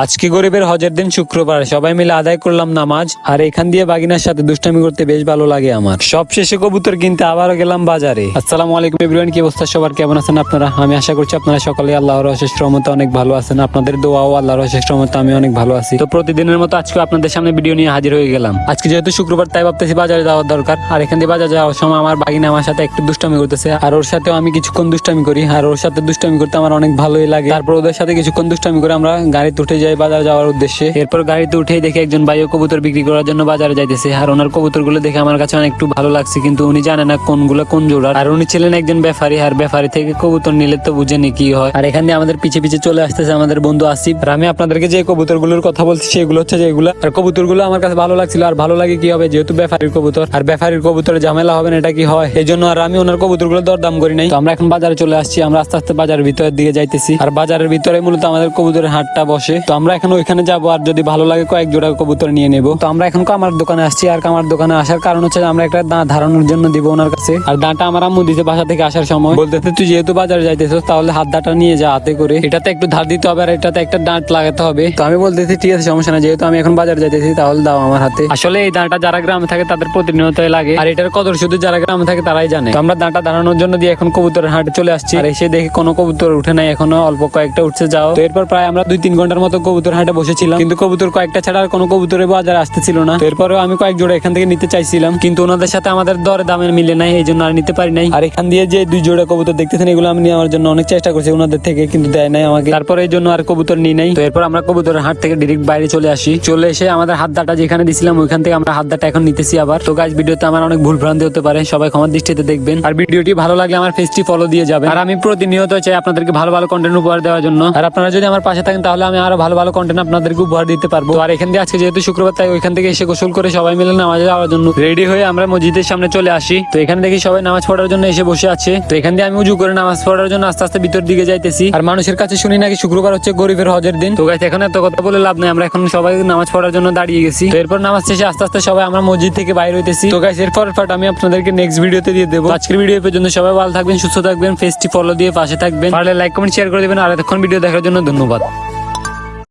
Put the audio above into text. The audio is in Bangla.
আজকে গরিবের হজের দিন শুক্রবার, সবাই মিলে আদায় করলাম নামাজ। আর এখান দিয়ে বাগিনার সাথে দুষ্টামি করতে বেশ ভালো লাগে আমার। সব শেষে কবুতর কিনতে আবারও গেলাম বাজারে। আসসালামু আলাইকুম এভরিওয়ান, কি অবস্থা সবার, কেমন আছেন আপনারা? আমি আশা করছি আপনারা সকালে আল্লাহর অশেষ রহমতে অনেক ভালো আছেন। আপনাদের দোয়া ও আল্লাহর অশেষ রহমতে আমি অনেক ভালো আছি। তো প্রতিদিনের মতো আজকে আপনাদের সামনে ভিডিও নিয়ে হাজির হয়ে গেলাম। আজকে যেহেতু শুক্রবার, তাই ভাবতেছি বাজারে যাওয়ার দরকার। আর এখান দিয়ে বাজারে যাওয়ার সময় আমার বাগিনা আমার সাথে একটু দুষ্টামি করতেছে, আর ওর সাথেও আমি কিছুক্ষণ দুষ্টামি করি। আর ওর সাথে দুষ্টামি করতে আমার অনেক ভালোই লাগে। তারপর ওদের সাথে কিছুক্ষণ দুষ্টামি করে আমরা গাড়িতে উঠে যাই বাজার যাওয়ার উদ্দেশ্যে। এরপর গাড়িতে উঠেই দেখে একজন ভাইও কবুতর বিক্রি করার জন্য বাজারে যাইতেছে। আর ওনার কবুতরগুলো দেখে আমার কাছে অনেক একটু ভালো লাগছে, কিন্তু উনি জানে না কোনগুলো কোন জোড়া। আর উনি ছিলেন একজন ব্যাপারী, আর ব্যাপারী থেকে কবুতর নিলে তো বুঝেনি কি হয়। আর এখান দিয়ে আমাদের পিছে পিছে চলে আসতেছে আমাদের বন্ধু আসিফ। আর আমি আপনাদেরকে যে কবুতরগুলোর কথা বলছি সেগুলো হচ্ছে যেগুলো। আর কবুতরগুলো আমার কাছে ভালো লাগছিল। আর ভালো লাগে কি হবে, যেহেতু ব্যাপারীর কবুতর, আর ব্যাপারীর কবুতরে ঝামেলা হবে না, এটা কি হয়, এই জন্য আর আমি ওনার কবুতরগুলো দরদাম করি নাই। তো আমরা এখন বাজারে চলে আসছি। আমরা আস্তে আস্তে বাজারের ভিতরের দিকে যাইতেছি। আর বাজারের ভিতরে মূলত আমাদের কবুতরের হাটটা বসে। তো আমরা এখন ওইখানে যাবো, আর যদি ভালো লাগে কয়েক জোড়া কবুতর নিয়ে নেবো। তো আমরা এখন কামার দোকানে আসছি। আর কামার দোকানে আসার কারণ হচ্ছে আমরা একটা দাঁত ধারণের জন্য দিব ওনার কাছে। আর দাঁটা আমার আম্মু দিতে বাসা থেকে আসার সময়, বলতেছে তুই যেহেতু বাজারে যাইতেছিস তাহলে হাত দাঁটা নিয়ে যা হাতে করে, এটাতে একটু ধার দিতে হবে আর এটাতে একটা দাঁত লাগাতে হবে। তো আমি বলতেছি ঠিক আছে, সমস্যা না, যেহেতু আমি এখন বাজারে যাইতেছি তাহলে দাও আমার হাতে। আসলে এই দাঁটা যারা গ্রামে থাকে তাদের প্রতিনিয়ত লাগে, আর এটার কদর শুধু যারা গ্রামে থাকে তারাই জানে। তো আমরা দাঁটা ধারণের জন্য দিয়ে এখন কবুতরের হাটে চলে আসছি। আর এসে দেখি কোনো কবুতর উঠে নাই, এখনো অল্প কয়েকটা উঠছে যাও। তো এরপর প্রায় আমরা 2-3 ঘন্টার মতো কবুতর হাটে বসেছিলাম, কিন্তু কবুতর কয়েকটা ছাড়া আর কোনো কবুতরের বাজারে আসতেছিল না। তো এরপরেও আমি কয়েক জোড়া এখান থেকে নিতে চাইছিলাম, কিন্তু ওনাদের সাথে আমাদের দরে দামের মিলে নাই, এই জন্য আর নিতে পারি নাই। আর এখান দিয়ে যে 2 জোড়া কবুতর দেখতেছেন, এগুলো আমি নেওয়ার জন্য অনেক চেষ্টা করছি ওনাদের থেকে, কিন্তু দেয় নাই আমাকে। তারপরে এই জন্য আর কবুতর নিই নাই। তো এরপর আমরা কবুতরের হাট থেকে ডিরেক্ট বাইরে চলে আসি। চলে এসে আমাদের হাত দাটা যেখানে দিছিলাম ওইখান থেকে আমরা হাত দাটা এখন নিতেছি আবার। তো গাইস, ভিডিওতে আমার অনেক ভুল ভ্রান্তি হতে পারে, সবাই ক্ষমার দৃষ্টিতে দেখবেন। আর ভিডিওটি ভালো লাগলে আমার পেজটি ফলো দিয়ে যাবেন। আর আমি প্রতিনিয়ত চাই আপনাদেরকে ভালো ভালো কন্টেন্ট উপহার দেওয়ার জন্য। আর আপনারা যদি আমার পাশে থাকেন তাহলে আমি আরো ভালো ভালো কন্টেন্ট আপনাদেরকে উপহার দিতে পারবো। আর এখান দিয়ে আজকে যেহেতু শুক্রবার, তাই ওইখান থেকে এসে গোসল করে সবাই মিলে নামাজে যাওয়ার জন্য রেডি হয়ে আমরা মসজিদের সামনে চলে আসি। তো এখানে দেখি সবাই নামাজ পড়ার জন্য এসে বসে আছে। তো এখান দিয়ে আমি উজু করে নামাজ পড়ার জন্য আস্তে আস্তে ভিতর দিকে যাইতেছি। আর মানুষের কাছে শুনি নাকি শুক্রবার হচ্ছে গরিবের হজের দিন। তো গাইস, এখন এত কথা বলে লাভ নাই, আমরা এখন সবাই নামাজ পড়ার জন্য দাঁড়িয়ে গেছি। তো এরপর নামাজ শেষে আস্তে আস্তে সবাই আমরা মসজিদ থেকে বাইরে হইতেছি। তো গাইস, এরপর পার্ট আমি আপনাদেরকে নেক্সট ভিডিওতে দিয়ে দেবো। আজকের ভিডিও পর্যন্ত সবাই ভালো থাকবেন, সুস্থ থাকবেন, পেজটি ফলো দিয়ে পাশে থাকবেন, পারলে লাইক কমেন্ট শেয়ার করে দিবেন। আর এতক্ষণ ভিডিও দেখার জন্য ধন্যবাদ।